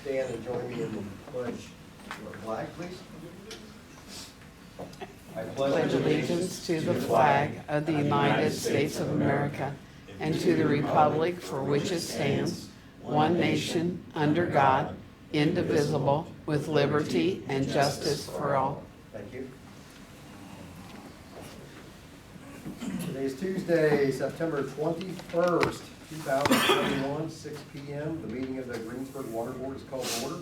stand and join me in the pledge. Flag, please. I Pledge allegiance to the flag of the United States of America and to the republic for which it stands, one nation, under God, indivisible, with liberty and justice for all. Thank you. Today is Tuesday, September 21st, 2021, 6 p.m. The meeting of the Greensburg Water Board is called to order.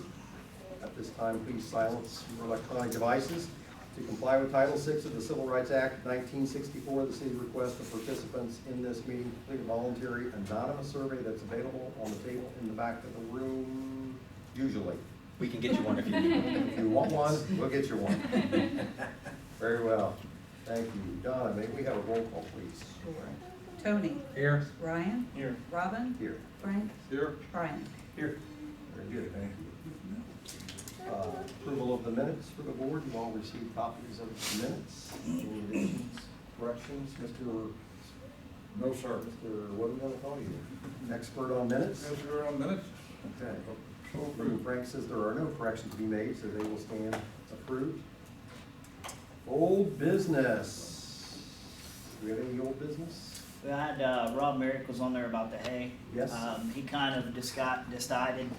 At this time, please silence your electronic devices. To comply with Title VI of the Civil Rights Act 1964, the city requests the participants in this meeting complete a voluntary anonymous survey that's available on the table in the back of the room, usually. We can get you one if you need one. If you want one, we'll get you one. Very well. Thank you. Donna, may we have a roll call, please? Sure. Tony. Here. Ryan. Here. Robin. Here. Frank. Here. Brian. Here. Very good, thank you. Approval of the minutes for the board. You all received copies of the minutes. Any additions, corrections? Mr. No, sir. Mr. What are we going to call you? Expert on minutes? Expert on minutes. Okay. So Frank says there are no corrections to be made, so they will stand approved. Old business. Do we have any old business? We had Rob Mirick was on there about the hay. Yes. He kind of decided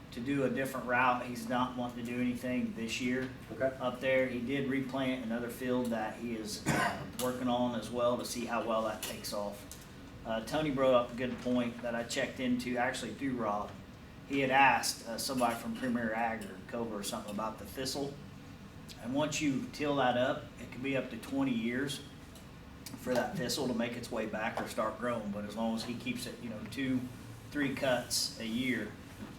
to do a different route. He's not wanting to do anything this year Okay. up there. He did replant another field that he is working on as well to see how well that takes off. Tony brought up a good point that I checked into actually through Rob. He had asked somebody from Premier Ag or Cobra or something about the thistle. And once you till that up, it can be up to 20 years for that thistle to make its way back or start growing. But as long as he keeps it, 2-3 cuts a year,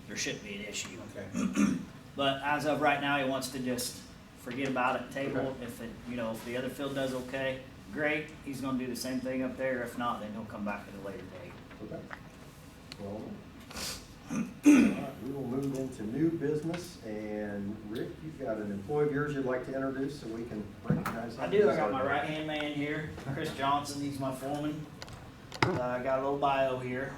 there shouldn't be an issue. Okay. But as of right now, he wants to just forget about it, table it. If it, if the other field does okay, great. He's going to do the same thing up there. If not, then he'll come back at a later date. Okay. Well, all right, we will move into new business. And Rick, you've got an employee of yours you'd like to introduce so we can recognize him. I do. I got my right-hand man here, Chris Johnson. He's my foreman. I got a little bio here.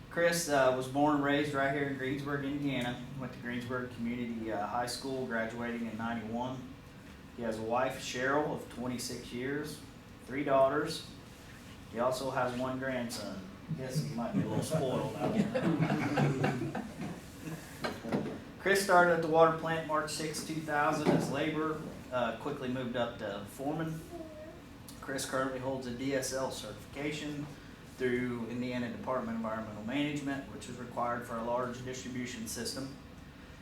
Chris was born and raised right here in Greensburg, Indiana. Went to Greensburg Community High School, graduating in '91. He has a wife, Cheryl, of 26 years, 3 daughters. He also has 1 grandson. Guess he might be a little spoiled out there. Chris started at the water plant March 6, 2000 as laborer, quickly moved up to foreman. Chris currently holds a DSL certification through Indiana Department of Environmental Management, which is required for a large distribution system.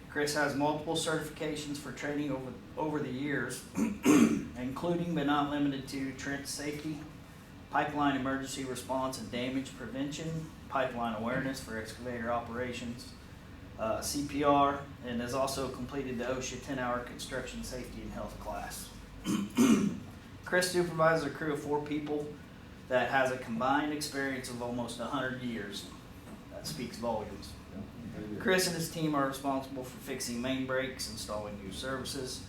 Chris has multiple certifications for training over the years, including but not limited to trench safety, pipeline emergency response and damage prevention, pipeline awareness for excavator operations, CPR, and has also completed the OSHA 10-hour construction safety and health class. Chris supervises a crew of 4 people that has a combined experience of almost 100 years. That speaks volumes. Chris and his team are responsible for fixing main breaks, installing new services,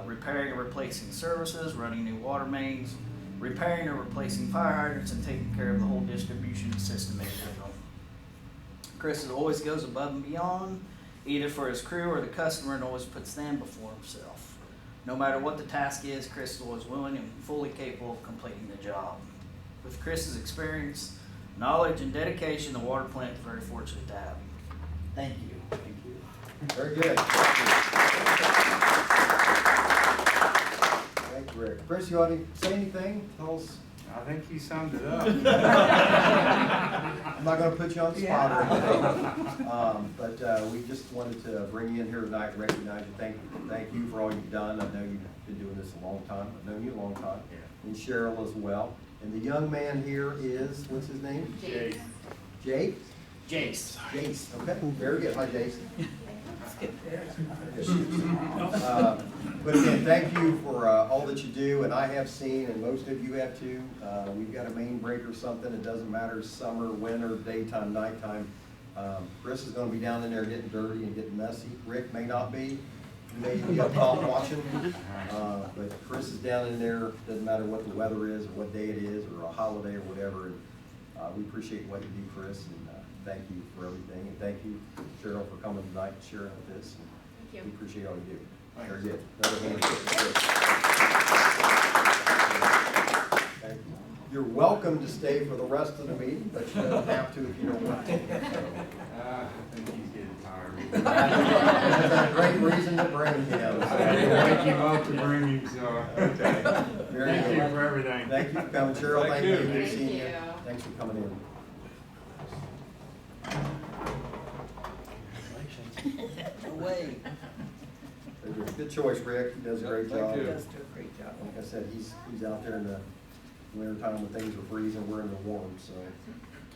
repairing or replacing services, running new water mains, repairing or replacing fire hydrants, and taking care of the whole distribution system in general. Chris always goes above and beyond, either for his crew or the customer, and always puts them before himself. No matter what the task is, Chris is always willing and fully capable of completing the job. With Chris's experience, knowledge, and dedication, the water plant is very fortunate to have him. Thank you. Thank you. Very good. Thank you, Rick. Chris, you want to say anything? Tell us. I think he summed it up. I'm not going to put you on the spot or anything, but we just wanted to bring you in here tonight and recognize you. Thank you for all you've done. I know you've been doing this a long time. I've known you a long time. Yeah. And Cheryl as well. And the young man here is, what's his name? Jace. Jake? Jace. Jace, okay, very good. Hi, Jace. But again, thank you for all that you do, and I have seen, and most of you have too. We've got a main break or something. It doesn't matter summer, winter, daytime, nighttime. Chris is going to be down in there getting dirty and getting messy. Rick may not be. He may be up top watching. But Chris is down in there. Doesn't matter what the weather is or what day it is or a holiday or whatever. And we appreciate what you do, Chris, and thank you for everything. And thank you, Cheryl, for coming tonight and sharing with us. Thank We you. appreciate all you do. Very good. Another hand. Okay. You're welcome to stay for the rest of the meeting, but you don't have to if you don't want to. I think he's getting tired. That's a great reason to bring him. I had to wake him up to bring him, so. Okay. Very Thank you good. for everything. Thank you for coming, Cheryl. Thank Thank you. you. Good Thank seeing you. Thanks for coming in. Away. Very good. Good choice, Rick. He does a great Thank job. you. Like Does do a great job. I said, he's out there in the winter time when things are freezing, we're in the warm, so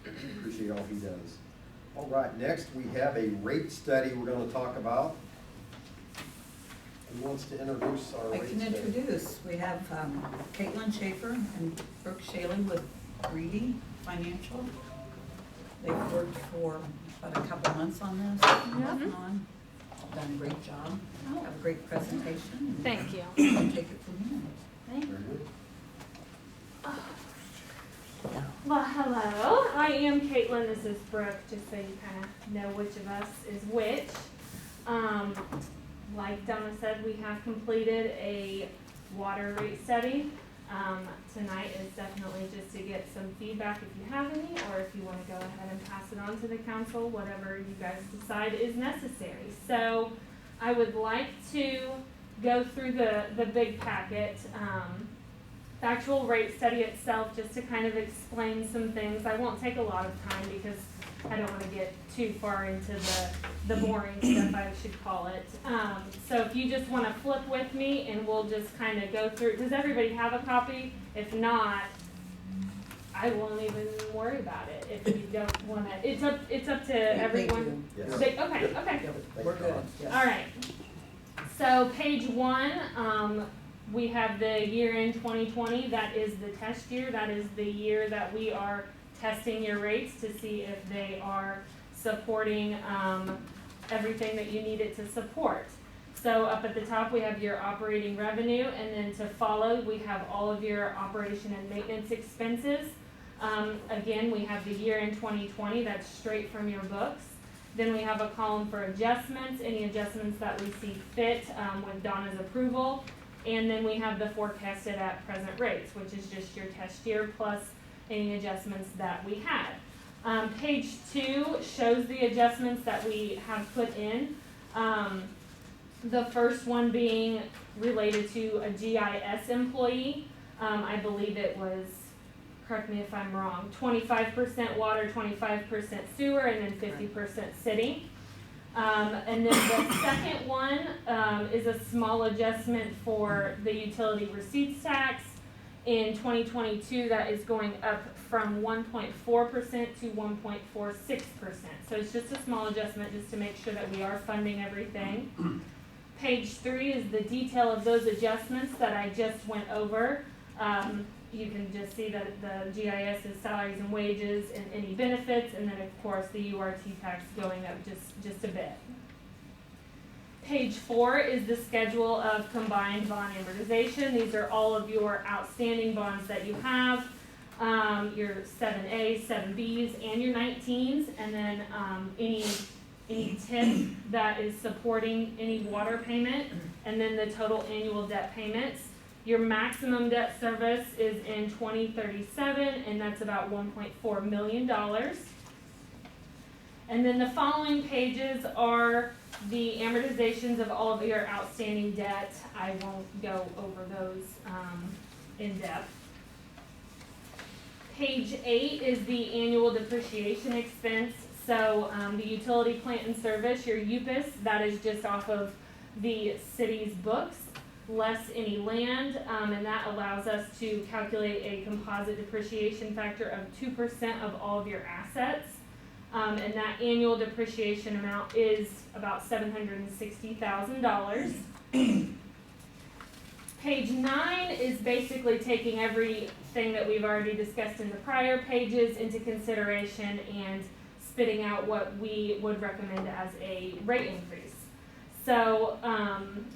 appreciate all he does. All right, next we have a rate study we're gonna talk about. Who wants to introduce our I rate can study? introduce, we have Caitlin Schaefer and Brooke Shaley with Reedy Financial. They've worked for about a couple months on this, off and on. Done a great job, have a great presentation. Thank you. and Take it from here. Thank Very good. Well, hello. I am Caitlin. This is Brooke, just so you kind of know which of us is which. Like Donna said, we have completed a water rate study. Tonight is definitely just to get some feedback if you have any, or if you want to go ahead and pass it on to the council, whatever you guys decide is necessary. So I would like to go through the big packet. The actual rate study itself, just to kind of explain some things. I won't take a lot of time because I don't want to get too far into the boring stuff, I should call it. So if you just want to flip with me and we'll just kind of go through. Does everybody have a copy? If not, I won't even worry about it. If you don't want to, it's up to everyone. Yes. Okay, okay. Yeah, Thank we're you, good, Dawn. yes. All right. So page 1, we have the year in 2020. That is the test year. That is the year that we are testing your rates to see if they are supporting everything that you need it to support. So up at the top, we have your operating revenue, and then to follow, we have all of your operation and maintenance expenses. Again, we have the year in 2020. That's straight from your books. Then we have a column for adjustments, any adjustments that we see fit with Donna's approval. And then we have the forecasted at present rates, which is just your test year plus any adjustments that we had. Page 2 shows the adjustments that we have put in. The first one being related to a GIS employee. I believe it was, correct me if I'm wrong, 25% water, 25% sewer, and then 50% city. And then the second one is a small adjustment for the utility receipts tax. In 2022, that is going up from 1.4% to 1.46%. So it's just a small adjustment just to make sure that we are funding everything. Page 3 is the detail of those adjustments that I just went over. You can just see that the GIS is salaries and wages and any benefits, and then of course the URT tax going up just a bit. Page 4 is the schedule of combined bond amortization. These are all of your outstanding bonds that you have, your 7As, 7Bs, and your 19s, and then any TIF that is supporting any water payment, and then the total annual debt payments. Your maximum debt service is in 2037, and that's about $1.4 million. And then the following pages are the amortizations of all of your outstanding debt. I won't go over those in depth. Page 8 is the annual depreciation expense. So the utility plant and service, your UPS, that is just off of the city's books, less any land, and that allows us to calculate a composite depreciation factor of 2% of all of your assets. And that annual depreciation amount is about $760,000. Page 9 is basically taking everything that we've already discussed in the prior pages into consideration and spitting out what we would recommend as a rate increase. So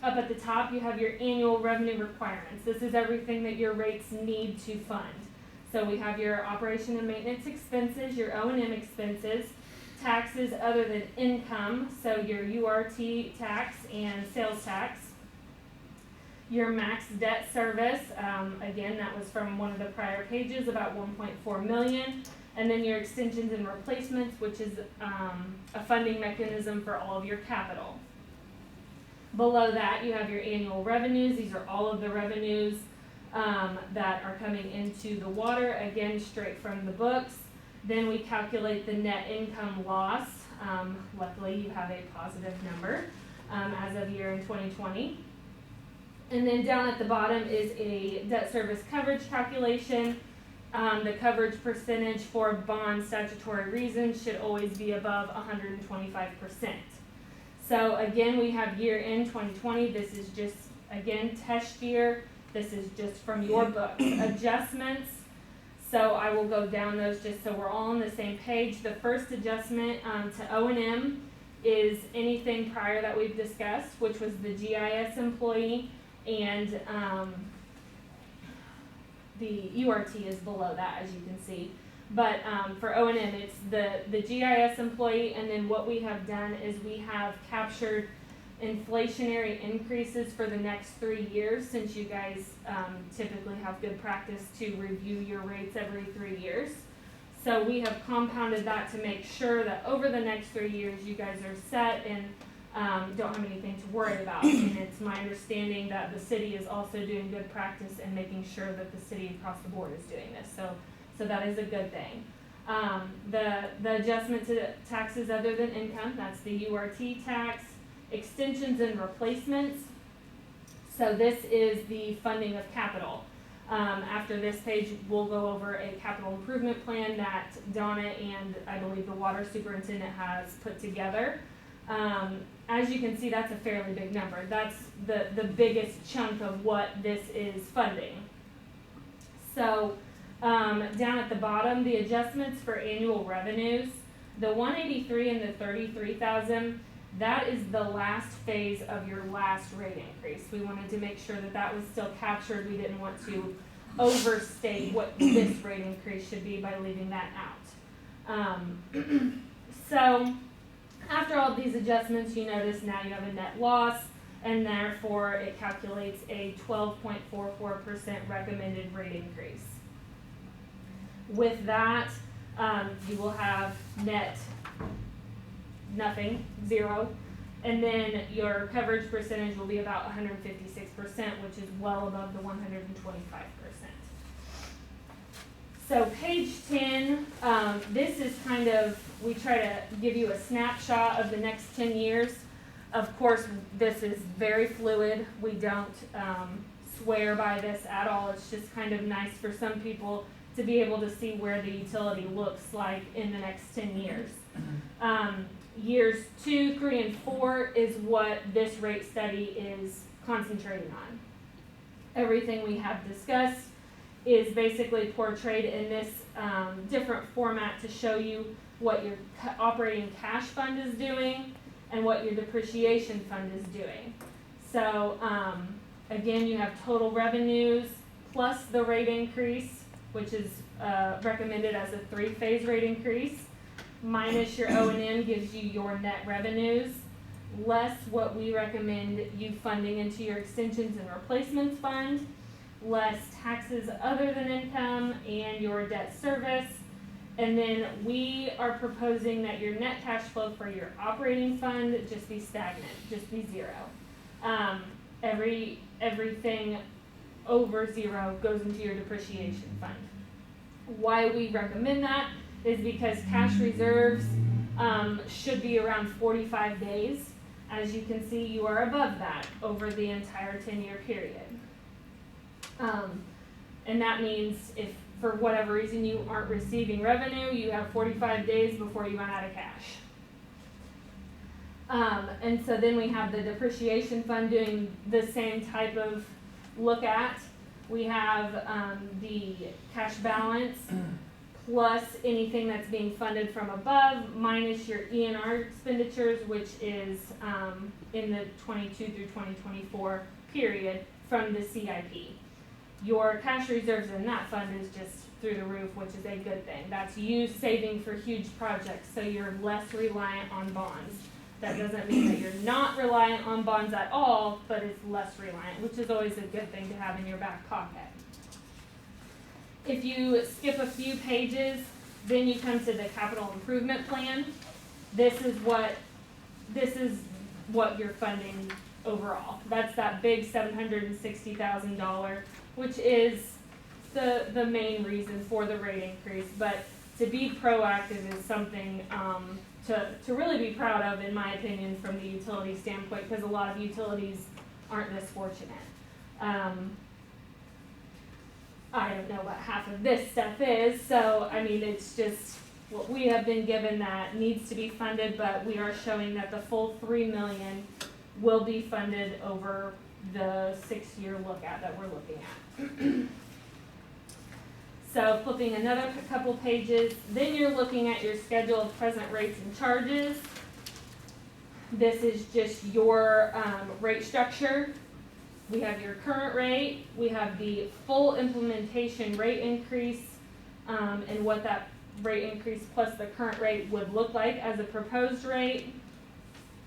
up at the top, you have your annual revenue requirements. This is everything that your rates need to fund. So we have your operation and maintenance expenses, your O&M expenses, taxes other than income, so your URT tax and sales tax. Your max debt service, again, that was from one of the prior pages, about 1.4 million. And then your extensions and replacements, which is a funding mechanism for all of your capital. Below that, you have your annual revenues. These are all of the revenues that are coming into the water, again, straight from the books. Then we calculate the net income loss. Luckily, you have a positive number as of year in 2020. And then down at the bottom is a debt service coverage calculation. The coverage percentage for bond statutory reasons should always be above 125%. So again, we have year end 2020. This is just, again, test year. This is just from your books. Adjustments. So I will go down those just so we're all on the same page. The first adjustment to O&M is anything prior that we've discussed, which was the GIS employee, and the URT is below that, as you can see. But for O&M, it's the GIS employee, and then what we have done is we have captured inflationary increases for the next 3 years, since you guys typically have good practice to review your rates every 3 years. So we have compounded that to make sure that over the next 3 years you guys are set and don't have anything to worry about. And it's my understanding that the city is also doing good practice and making sure that the city across the board is doing this. So that is a good thing. The adjustment to taxes other than income, that's the URT tax, extensions and replacements. So this is the funding of capital. After this page, we'll go over a capital improvement plan that Donna and I believe the water superintendent has put together. As you can see, that's a fairly big number. That's the biggest chunk of what this is funding. So down at the bottom, the adjustments for annual revenues, the 183 and the 33,000, that is the last phase of your last rate increase. We wanted to make sure that that was still captured. We didn't want to overstate what this rate increase should be by leaving that out. So after all of these adjustments, you notice now you have a net loss, and therefore it calculates a 12.44% recommended rate increase. With that, you will have net nothing, 0, and then your coverage percentage will be about 156%, which is well above the 125%. So page 10, this is kind of, we try to give you a snapshot of the next 10 years. Of course, this is very fluid. We don't swear by this at all. It's just kind of nice for some people to be able to see where the utility looks like in the next 10 years. Years 2, 3, and 4 is what this rate study is concentrating on. Everything we have discussed is basically portrayed in this different format to show you what your operating cash fund is doing and what your depreciation fund is doing. So again, you have total revenues plus the rate increase, which is recommended as a 3-phase rate increase, minus your O&M gives you your net revenues, less what we recommend you funding into your extensions and replacements fund, less taxes other than income and your debt service. And then we are proposing that your net cash flow for your operating fund just be stagnant, just be 0. Everything over 0 goes into your depreciation fund. Why we recommend that is because cash reserves should be around 45 days. As you can see, you are above that over the entire 10-year period. And that means if for whatever reason you aren't receiving revenue, you have 45 days before you run out of cash. And so then we have the depreciation fund doing the same type of look at. We have the cash balance plus anything that's being funded from above minus your E&R expenditures, which is in the 22 through 2024 period from the CIP. Your cash reserves in that fund is just through the roof, which is a good thing. That's you saving for huge projects, so you're less reliant on bonds. That doesn't mean that you're not reliant on bonds at all, but it's less reliant, which is always a good thing to have in your back pocket. If you skip a few pages, then you come to the capital improvement plan. This is what you're funding overall. That's that big $760,000, which is the main reason for the rate increase. But to be proactive is something to really be proud of, in my opinion, from the utility standpoint, because a lot of utilities aren't this fortunate. I don't know what half of this stuff is, so I mean, it's just what we have been given that needs to be funded, but we are showing that the full $3 million will be funded over the 6-year lookout that we're looking at. So flipping another couple pages, then you're looking at your schedule of present rates and charges. This is just your rate structure. We have your current rate, we have the full implementation rate increase, and what that rate increase plus the current rate would look like as a proposed rate.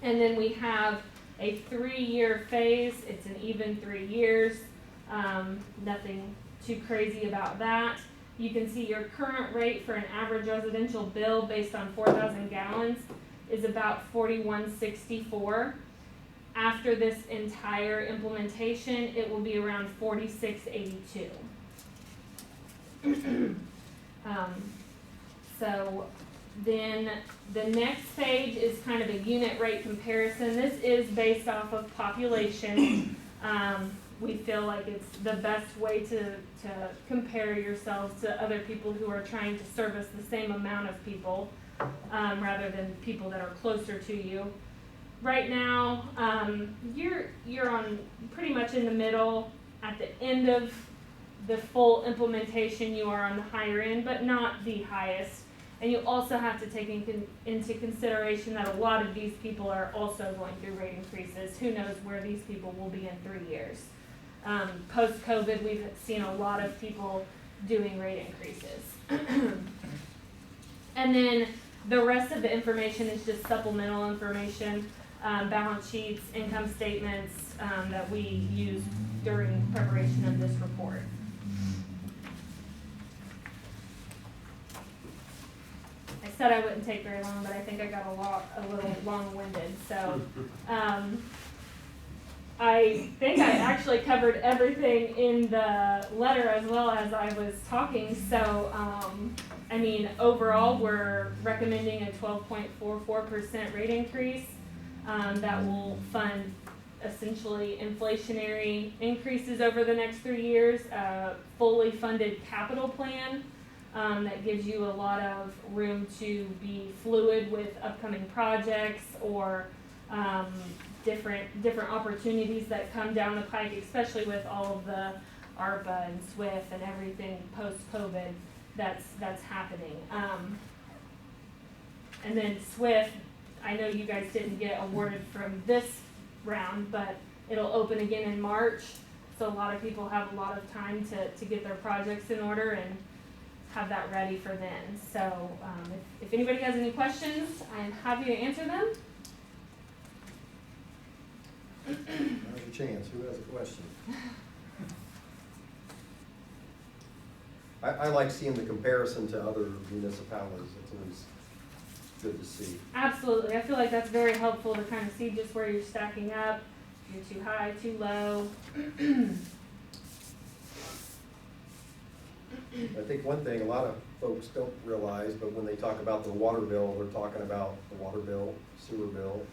And then we have a 3-year phase. It's an even 3 years. Nothing too crazy about that. You can see your current rate for an average residential bill based on 4,000 gallons is about $41.64. After this entire implementation, it will be around $46.82. So then the next page is kind of a unit rate comparison. This is based off of population. We feel like it's the best way to compare yourselves to other people who are trying to service the same amount of people, rather than people that are closer to you. Right now, you're on pretty much in the middle. At the end of the full implementation, you are on the higher end, but not the highest. And you also have to take into consideration that a lot of these people are also going through rate increases. Who knows where these people will be in 3 years. Post-COVID, we've seen a lot of people doing rate increases. And then the rest of the information is just supplemental information, balance sheets, income statements that we use during preparation of this report. I said I wouldn't take very long, but I think I got a little long-winded. So I think I actually covered everything in the letter as well as I was talking. So I mean, overall, we're recommending a 12.44% rate increase that will fund essentially inflationary increases over the next 3 years, fully funded capital plan that gives you a lot of room to be fluid with upcoming projects or different opportunities that come down the pike, especially with all of the ARPA and SWIFT and everything post-COVID that's happening. And then SWIFT, I know you guys didn't get awarded from this round, but it'll open again in March. So a lot of people have a lot of time to get their projects in order and have that ready for then. So if anybody has any questions, I'm happy to answer them. Now's your chance. Who has a question? I like seeing the comparison to other municipalities. It's always good to see. Absolutely. I feel like that's very helpful to kind of see just where you're stacking up. If you're too high, too low. I think one thing a lot of folks don't realize, but when they talk about the water bill, they're talking about the water bill, sewer bill,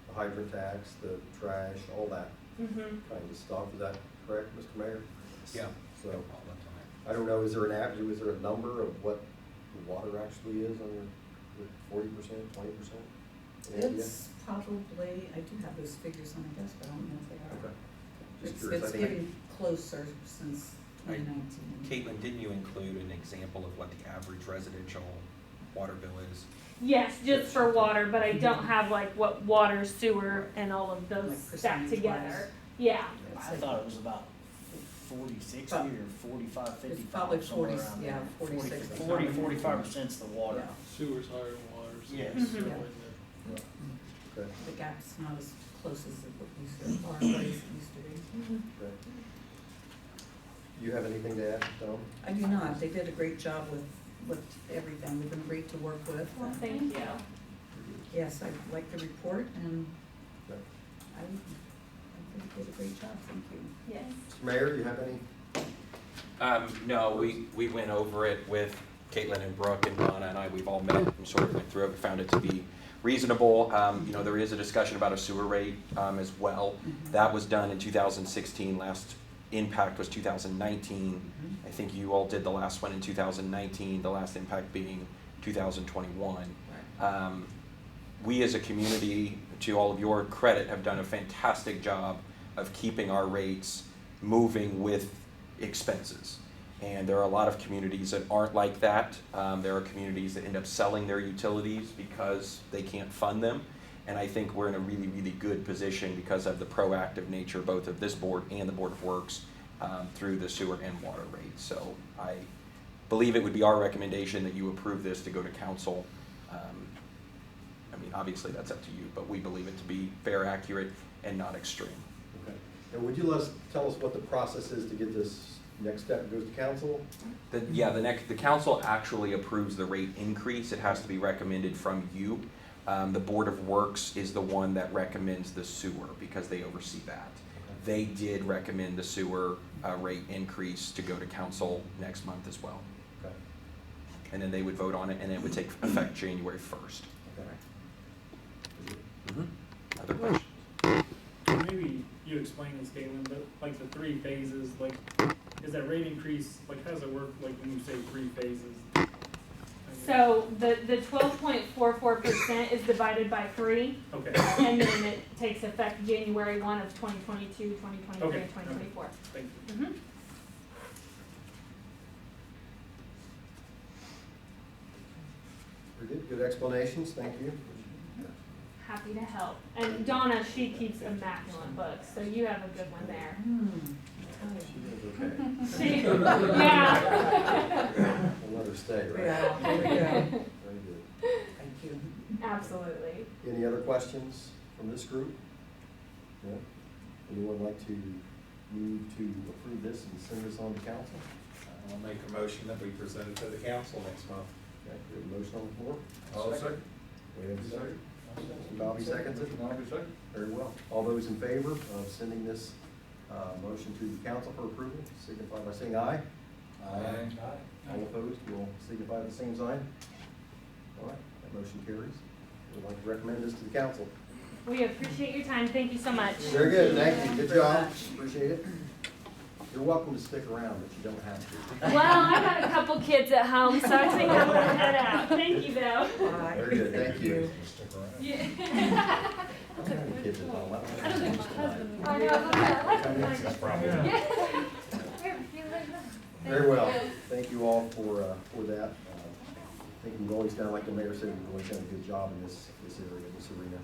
the hydrant tax, the trash, all that kind of stuff. Is that correct, Mr. Mayor? Yeah. So, I don't know, is there a number of what the water actually is on your 40%, 20%? It's probably, I do have those figures on my desk, but I don't know if they are. Okay. Just curious. It's getting closer since 2019. Caitlin, didn't you include an example of what the average residential water bill is? Yes, just for water, but I don't have like what water, sewer, and all of those Like stacked together. percentage-wise. Yeah. I thought it was about 40-60 But- or 45-55. It's probably somewhere 40, around yeah, there. 46. 40-45%'s the water. Yeah. Sewer's higher than water, so Yes. it's still Mhm. in the. Okay. The gap's not as close as it used to, or what it used to be. Okay. Do you have anything to add, Tom? I do not, they did a great job with everything, they've been great to work with. Well, thank you. Yes, I like the report, and Okay. I think they did a great job, thank you. Yes. Mr. Mayor, you have any? No, we went over it with Caitlin and Brooke and Donna and I, we've all met and sort of went through it, we found it to be reasonable. You know, there is a discussion about a sewer rate as well. That was done in 2016, last impact was 2019. I think you all did the last one in 2019, the last impact being 2021. We as a community, to all of your credit, have done a fantastic job of keeping our rates moving with expenses. And there are a lot of communities that aren't like that. There are communities that end up selling their utilities because they can't fund them. And I think we're in a really, really good position because of the proactive nature both of this board and the Board of Works through the sewer and water rates. So I believe it would be our recommendation that you approve this to go to council. I mean, obviously that's up to you, but we believe it to be fair, accurate, and not extreme. Okay. And would you tell us what the process is to get this next step goes to council? The council actually approves the rate increase. It has to be recommended from you. The Board of Works is the one that recommends the sewer because they oversee that. They did recommend the sewer rate increase to go to council next month as well. Okay. And then they would vote on it and it would take effect January 1st. Okay. Other questions? Maybe you explain this, Galen, but like the 3 phases, like, is that rate increase, like, how does it work, like, when you say 3 phases? So the 12.44% is divided by 3, Okay, and then it takes effect January 1 of 2022, 2023, Okay. and 2024. thank you. Mhm. Very good. Good explanations. Thank you. Happy to help. And Donna, she keeps immaculate books, so you have a good one there. She did okay. She, yeah. We'll let her stay, right? Yeah, there we go. Very good. Thank you. Absolutely. Any other questions from this group? No? Anyone like to move to approve this and send this on to council? I'll make a motion that we present it to the council next month. Okay, we have a motion on the floor. I'll second. We have a second. Bobby seconds it. Very well. All those in favor of sending this motion to the council for approval, signify by saying aye. Aye. All opposed will signify the same sign. All right, that motion carries. We'd like to recommend this to the council. We appreciate your time. Thank you so much. Very good, thank you. Good Very job. much. Appreciate it. You're welcome to stick around, but you don't have to. Well, I got a couple kids at home, so I think I'm gonna head out. Thank you, though. Bye. Very good, thank you. Yeah. I don't have any kids at home. I don't think my husband would. I know, That's probably- Yeah. Very well, thank you all for that. I think we've always done, like the mayor said, we've always done a good job in this area, this arena.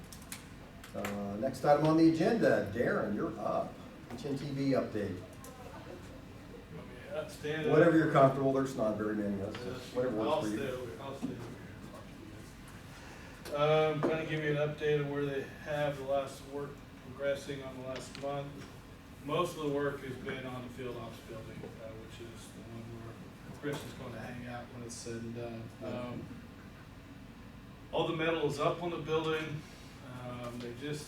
Next item on the agenda, Darren, you're up. HNTB update. Whatever you're comfortable, there's not very many of us, whatever works for you. I'll stay over. Kind of give you an update of where they have the last work progressing on the last month. Most of the work has been on the field ops building, which is the one where Chris is going to hang out when it's said and done. All the metal is up on the building. They just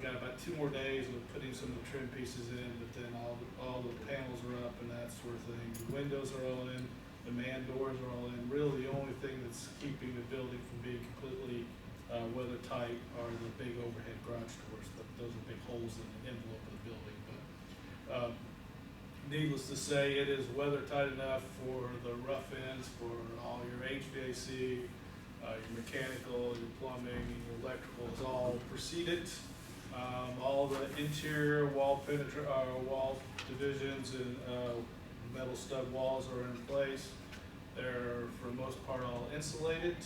got about 2 more days of putting some of the trim pieces in, but then all the panels are up and that sort of thing. The windows are all in, the man doors are all in. Really, the only thing that's keeping the building from being completely weather tight are the big overhead garage doors. Those are big holes in the envelope of the building. But needless to say, it is weather tight enough for the rough ends, for all your HVAC. Your mechanical, your plumbing, and your electrical is all proceeded. All the interior wall divisions and metal stud walls are in place. They're, for the most part, all insulated.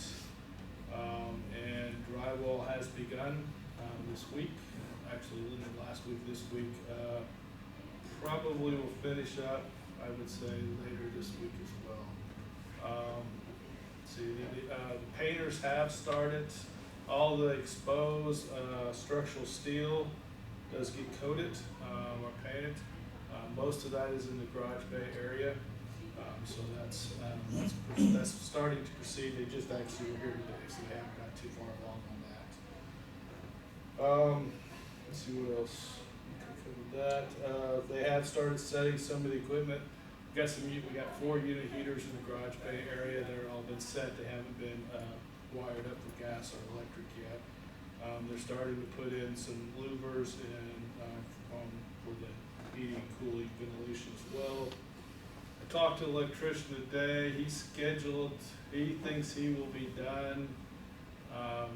And drywall has begun this week. Actually, last week, this week. probably will finish up, I would say, later this week as well. The painters have started. All the exposed structural steel does get coated or painted. Most of that is in the garage bay area. So that's starting to proceed. They just actually were here today, so they haven't got too far along on that. Let's see what else we can cover that. They have started setting some of the equipment. We got 4 unit heaters in the garage bay area. They're all been set. They haven't been wired up with gas or electric yet. They're starting to put in some louvers and for the heating, cooling, ventilation as well. I talked to the electrician today. He thinks he will be done,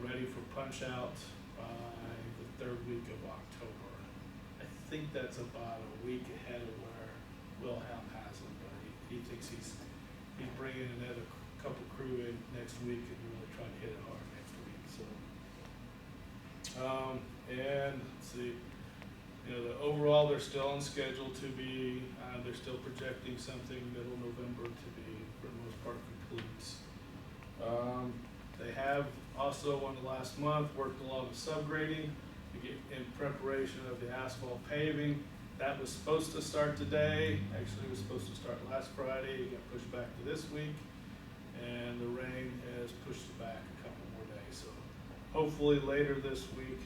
ready for punch out by the 3rd week of October. I think that's about a week ahead of where Wilhelm has him, but he thinks he's bringing another couple crew in next week and really trying to hit it hard next week. So, and let's see. Overall, they're still on schedule to be, they're still projecting something middle November to be, for the most part, complete. They have also, in the last month, worked a lot of subgrading to get in preparation of the asphalt paving. That was supposed to start today. Actually, it was supposed to start last Friday. It got pushed back to this week, and the rain has pushed it back a couple more days. So hopefully later this week,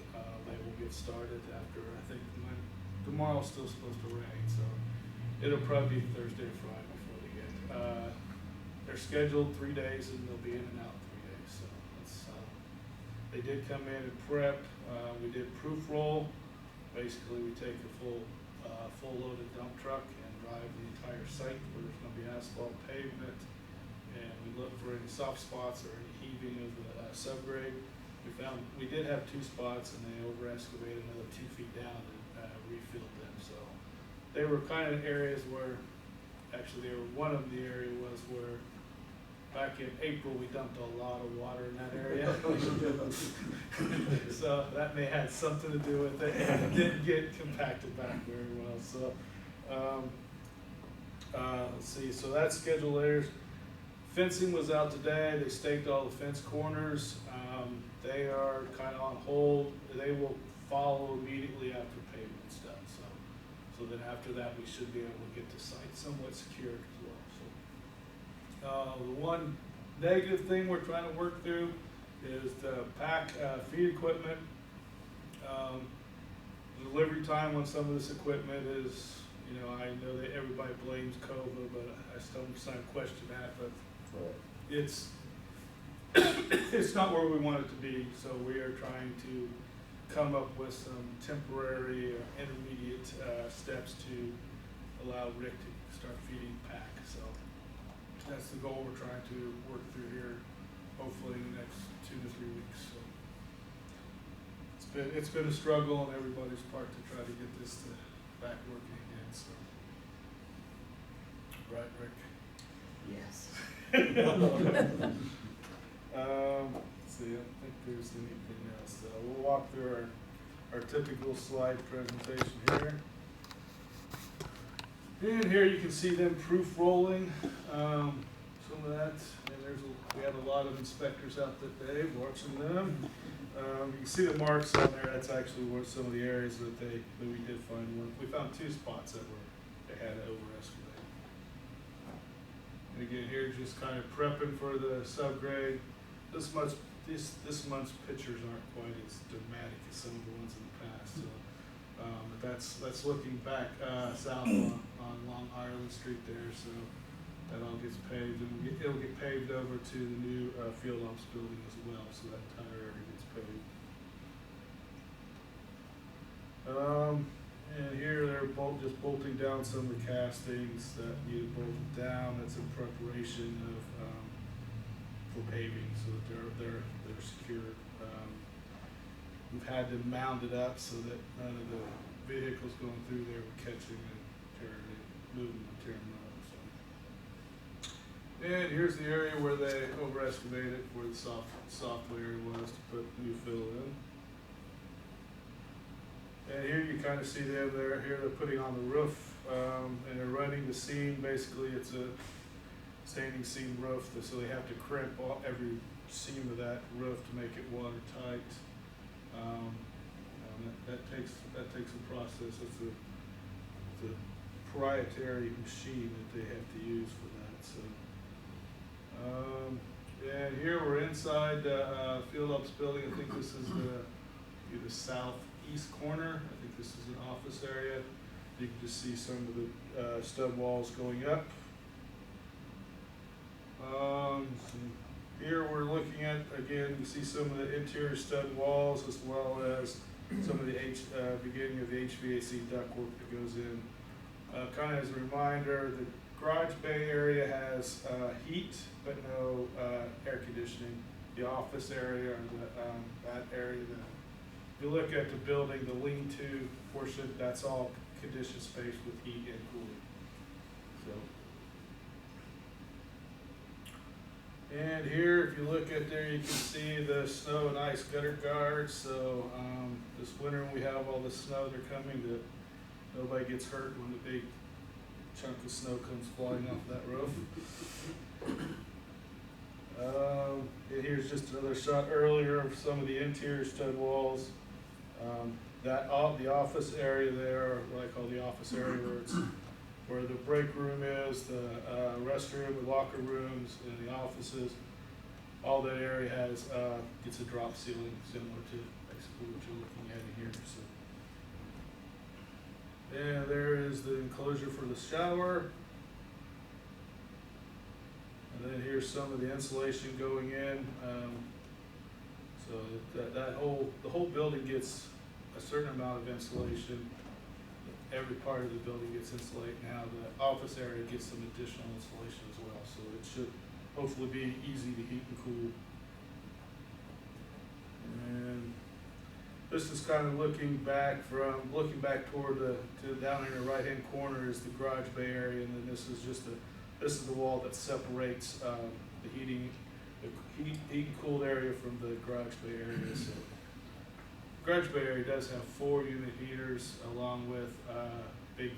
they will get started after, I think, tomorrow's still supposed to rain, so it'll probably be Thursday or Friday before they get. They're scheduled 3 days, and they'll be in and out 3 days. So they did come in and prep. We did proof roll. Basically, we take a full loaded dump truck and drive the entire site where there's going to be asphalt pavement, and we look for any soft spots or any heaving of the subgrade. We did have 2 spots, and they over excavated another 2 feet down and refilled them. So they were kind of areas where, actually, one of the area was where back in April we dumped a lot of water in that area. So that may have something to do with it. It didn't get compacted back very well. So let's see. So that's scheduled there. Fencing was out today. They staked all the fence corners. They are kind of on hold. They will follow immediately after pavement's done. So then after that, we should be able to get the site somewhat secured as well. So the one negative thing we're trying to work through is the pack feed equipment. Delivery time on some of this equipment is, I know that everybody blames COVID, but I still question that. But it's not where we want it to be, so we are trying to come up with some temporary intermediate steps to allow Rick to start feeding pack. So that's the goal we're trying to work through here, hopefully in the next 2 to 3 weeks. So it's been a struggle on everybody's part to try to get this back working again. So, right, Rick? Yes. Let's see, I don't think there's anything else. We'll walk through our typical slide presentation here. And here you can see them proof rolling some of that. And we had a lot of inspectors out that day watching them. You can see the marks on there. That's actually some of the areas that we did find one. We found 2 spots that they had over excavated. And again, here just kind of prepping for the subgrade. This month's pictures aren't quite as dramatic as some of the ones in the past. So, but that's looking back south on Long Island Street there. So that all gets paved, and it'll get paved over to the new field ops building as well. So that entire area gets paved. And here they're just bolting down some of the castings that need bolted down. That's in preparation of for paving, so that they're secured. We've had them mounded up so that none of the vehicles going through there were catching and moving and tearing them up. So. And here's the area where they over excavated, where the soft area was to put new fill in. And here you kind of see them there. Here they're putting on the roof and they're running the seam. Basically, it's a standing seam roof, so they have to crimp every seam of that roof to make it watertight. That takes a process. It's a proprietary machine that they have to use for that. So, and here we're inside the field ops building. I think this is the southeast corner. I think this is an office area. You can just see some of the stud walls going up. Here we're looking at, again, you see some of the interior stud walls as well as some of the beginning of the HVAC ductwork that goes in. Kind of as a reminder, the garage bay area has heat but no air conditioning. The office area, or that area, if you look at the building, the lean-to portion, that's all conditioned space with heat and cooling. So. And here, if you look at there, you can see the snow and ice gutter guards. So this winter, when we have all the snow that are coming, that nobody gets hurt when the big chunk of snow comes flying off that roof. And here's just another shot earlier of some of the interior stud walls. The office area there, what I call the office area, where the break room is, the restroom, the locker rooms, and the offices. All that area has it's a drop ceiling, similar to basically what you're looking at in here. So. And there is the enclosure for the shower. And then here's some of the insulation going in. So the whole building gets a certain amount of insulation. Every part of the building gets insulated. Now the office area gets some additional insulation as well. So it should hopefully be easy to heat and cool. And this is kind of looking back toward down in the right hand corner is the garage bay area, and then this is the wall that separates the heat and cooled area from the garage bay area. So garage bay area does have 4 unit heaters along with big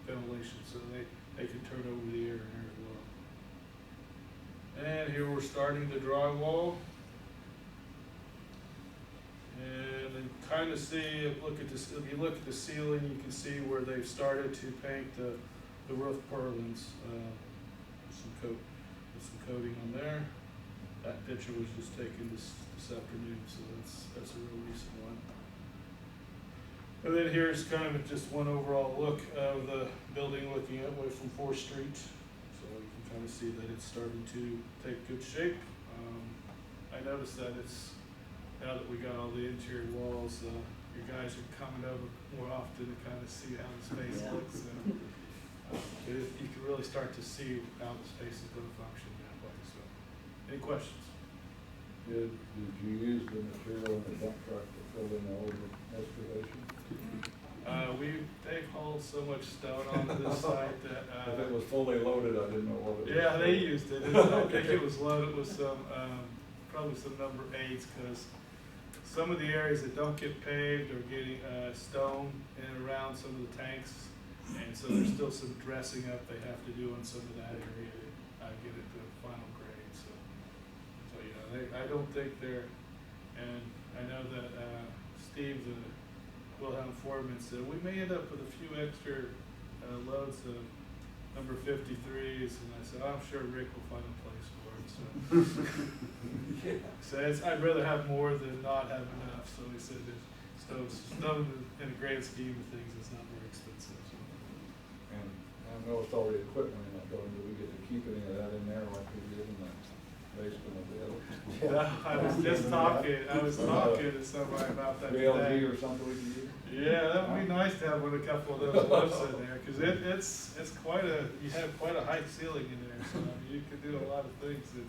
ventilation, so they can turn over the air in there as well. And here we're starting the drywall. And then kind of see, if you look at the ceiling, you can see where they've started to paint the roof purlins with some coating on there. That picture was just taken this afternoon, so that's a real recent one. And then here's kind of just one overall look of the building looking away from 4th Street. So you can kind of see that it's starting to take good shape. I noticed that now that we got all the interior walls, your guys are coming over more often to kind of see how the space looks. You can really start to see how the space is going to function that way. So, any questions? Did you use the material in the dump truck to fill in all the excavation? They've hauled so much stone onto this site that. If it was fully loaded, I didn't know what it was. Yeah, they used it. I think it was loaded with some, probably some number 8s, because some of the areas that don't get paved are getting stone in and around some of the tanks, and so there's still some dressing up they have to do on some of that area to get it to final grade. So you know, I don't think they're, and I know that Steve, the Wilhelm foreman, said we may end up with a few extra loads of number 53s, and I said, I'm sure Rick will find a place for it. So, I'd rather have more than not have enough. So he said that stone in the grand scheme of things is not very expensive. So. And I know it's already equipment in that building. Do we get to keep any of that in there like we did in the basement of the other? I was just talking. I was talking to somebody about that BLG today. or something we can use? Yeah, that would be nice to have a couple of those lifts in there, because it's quite you have quite a high ceiling in there, so you can do a lot of things. And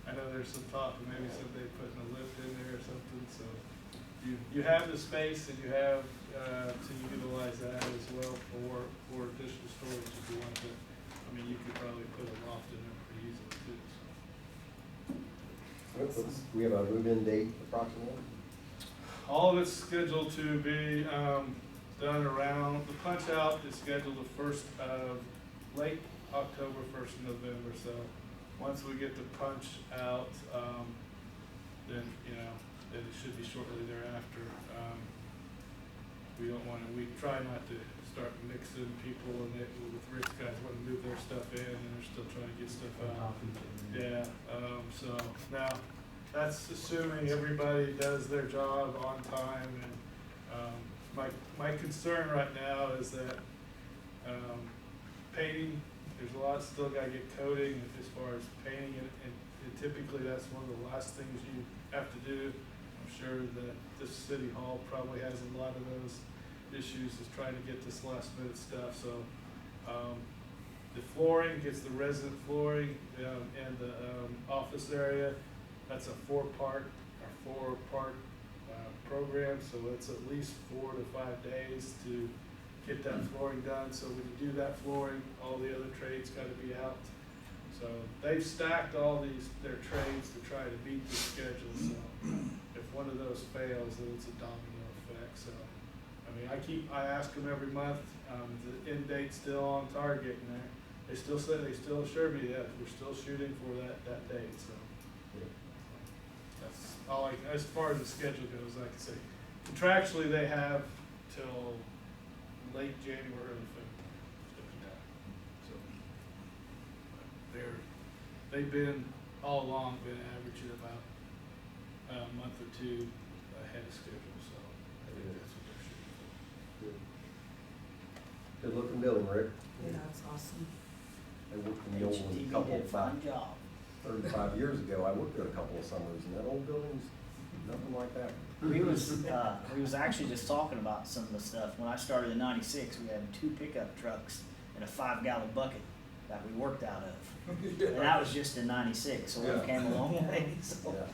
I know there's some talk of maybe someday putting a lift in there or something. So you have the space, and you have to utilize that as well for additional storage if you want to. I mean, you could probably put a loft in there pretty easily too. So. We have a move-in date approximately? All of it's scheduled to be done around, the punch out is scheduled the first of late October, first of November, so once we get the punch out, then, you know, then it should be shortly thereafter. We don't wanna, we try not to start mixing people and with Rick's guys wanting to move their stuff in and they're still trying to get stuff out. Yeah, so now, that's assuming everybody does their job on time and, my concern right now is that, painting, there's a lot still gotta get coating as far as painting and typically that's one of the last things you have to do. I'm sure that this city hall probably has a lot of those issues is trying to get this last minute stuff, so, the flooring gets the resident flooring, and the, office area, that's a four-part program, so it's at least 4 to 5 days to get that flooring done, so when you do that flooring, all the other trades gotta be out. So they've stacked all their trades to try to beat the schedule, so if one of those fails, then it's a domino effect, so. I mean, I ask them every month, the end date's still on target, and they still assure me that we're still shooting for that date, so. That's all as far as the schedule goes, like I say, contractually, they have till late January, early February, so. They've been, all along, been averaging about a month or two ahead of schedule, so I think that's what they're shooting for. Good looking building, Rick. Yeah, that's awesome. I worked in the old one a HNTB couple, did a fine job. 35 years ago. I worked there a couple of summers and that old building's nothing like that. We was actually just talking about some of the stuff. When I started in '96, we had 2 pickup trucks and a 5-gallon bucket that we worked out of. And that was just in '96, so Yeah. we came a long way, so. Yeah.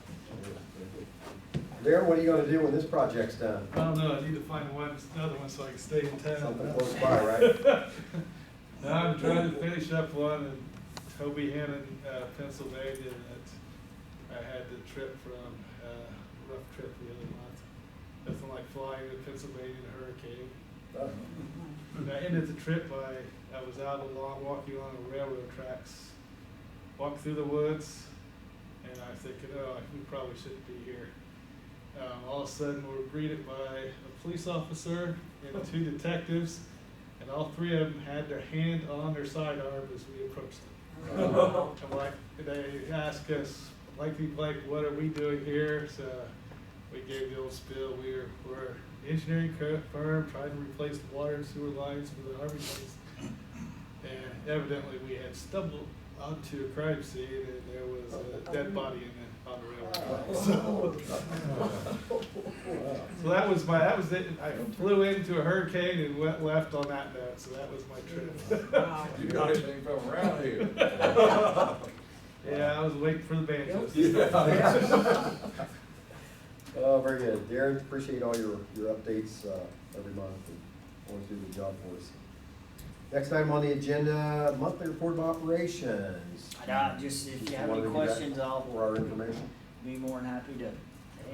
Darren, what are you gonna do when this project's done? I don't know, I need to find another one so I can stay in town. Something close by, right? Now I'm trying to finish up one in Toby Hannon, Pennsylvania that I had to trip from, rough trip the other month. Nothing like flying to Pennsylvania in a hurricane. Oh. And I ended the trip I was out walking on the railroad tracks, walked through the woods, and I was thinking, oh, we probably shouldn't be here. All of a sudden, we were greeted by a police officer and 2 detectives, and all 3 of them had their hand on their sidearm as we approached them. And like, they asked us, like, what are we doing here? So we gave the old spiel. We're an engineering firm trying to replace the water and sewer lines for the Army base. And evidently, we had stumbled onto a crime scene, and there was a dead body on the railroad. So that was it. I flew into a hurricane and left on that note. So that was my trip. Wow. You got anything from around here? Yeah, I was waiting for the banjos. Oh, very good. Darren, appreciate all your updates every month and always do a good job for us. Next item on the agenda, monthly report of operations. Just if you have Wanted any to do that questions, I'll For our information. be more than happy to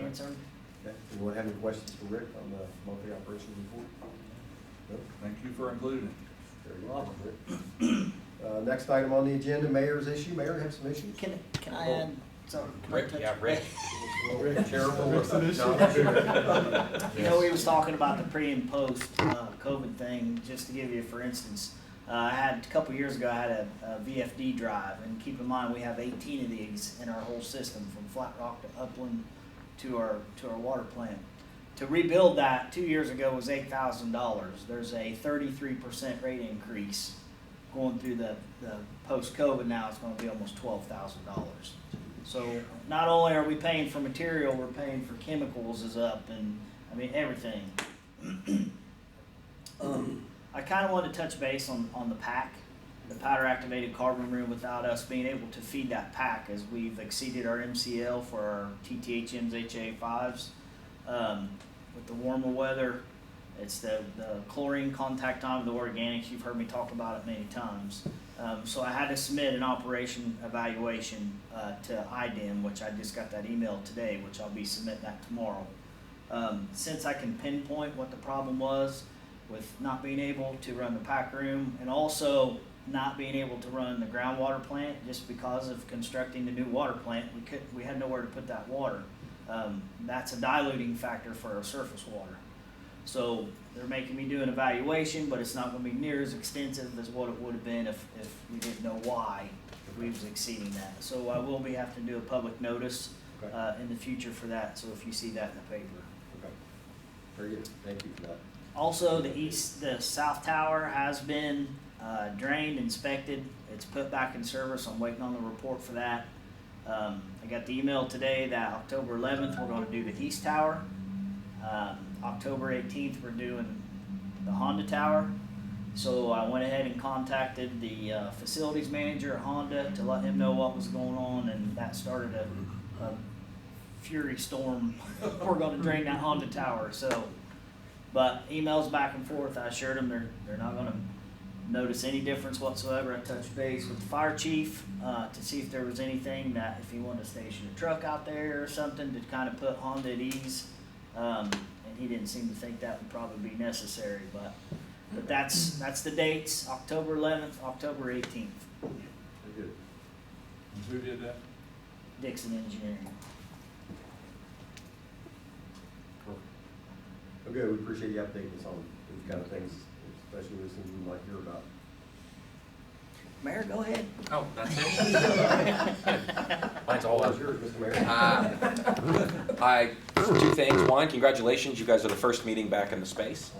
answer them. Okay. Anyone have any questions for Rick on the monthly operations report? No? Thank you for including it. Very welcome, Rick. Next item on the agenda, mayor's issue. Mayor, have some issues? Can I add something? Rick, yeah, Rick. You know, we was talking about the pre and post COVID thing, just to give you, for instance, I had, a couple years ago, I had a VFD drive, and keep in mind, we have 18 of these in our whole system, from Flat Rock to Upland to our water plant. To rebuild that 2 years ago was $8,000. There's a 33% rate increase going through the post-COVID now. It's going to be almost $12,000. So not only are we paying for material, we're paying for chemicals is up, and I mean everything. I kind of wanted to touch base on the PAC, the powder activated carbon room, without us being able to feed that PAC, as we've exceeded our MCL for our TTHMs, HA5s. With the warmer weather, it's the chlorine contact time of the organics. You've heard me talk about it many times. So I had to submit an operation evaluation to IDEM, which I just got that email today, which I'll be submitting that tomorrow. Since I can pinpoint what the problem was with not being able to run the pack room and also not being able to run the groundwater plant just because of constructing the new water plant. We had nowhere to put that water. That's a diluting factor for our surface water. So they're making me do an evaluation, but it's not gonna be near as extensive as what it would have been if we didn't know why we was exceeding that. So I will be having to do a public notice in the future for that, so if you see that in the paper. Okay. Very good, thank you for that. Also, the south tower has been drained, inspected. It's put back in service. I'm waiting on the report for that. I got the email today that October 11th we're going to do the east tower. October 18th we're doing the Honda tower. So I went ahead and contacted the facilities manager at Honda to let him know what was going on, and that started a fury storm. We're going to drain that Honda tower. So, but emails back and forth. I assured them they're not going to notice any difference whatsoever. I touched base with the fire chief to see if there was anything that if he wanted to station a truck out there or something to kind of put Honda at ease, and he didn't seem to think that would probably be necessary. But that's the dates: October 11th, October 18th. Very good. Who did that? Dixon Engineering. Okay, we appreciate you updating us on these kind of things, especially with things we might hear about. Mayor, go ahead. Oh, that's it? Mine's all How's up. yours, Mr. Mayor? Two things. One, congratulations, you guys are the first meeting back in the space.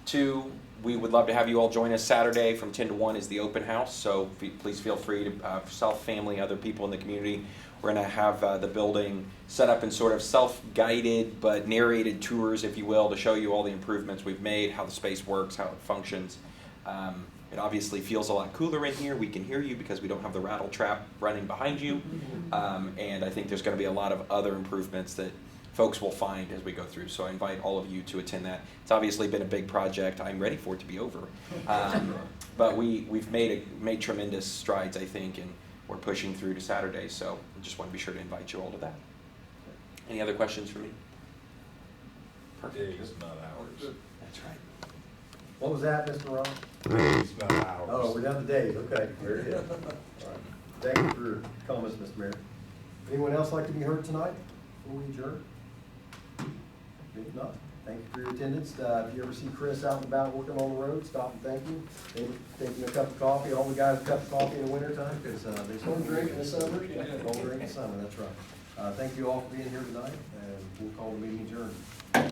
Two, we would love to have you all join us Saturday from 10 to 1 is the open house, so please feel free to self, family, other people in the community. We're going to have the building set up in sort of self-guided but narrated tours, if you will, to show you all the improvements we've made, how the space works, how it functions. It obviously feels a lot cooler in here. We can hear you because we don't have the rattle trap running behind you. And I think there's going to be a lot of other improvements that folks will find as we go through. So I invite all of you to attend that. It's obviously been a big project. I'm ready for it to be over. But we've made tremendous strides, I think, and we're pushing through to Saturday. So I just want to be sure to invite you all to that. Any other questions for me? Perfect. Days, not hours. That's right. What was that, Mr. Ron? Days, not hours. Oh, we're down to days, okay, very good. All right. Thank you for your comments, Mr. Mayor. Anyone else like to be heard tonight before we adjourn? If not, thank you for your attendance. If you ever see Chris out and about working on the road, stop and thank him. Maybe take him a cup of coffee, all the guys a cup of coffee in the wintertime, because they don't drink in the summer. Don't drink in the summer, that's right. Thank you all for being here tonight, and we'll call the meeting adjourned.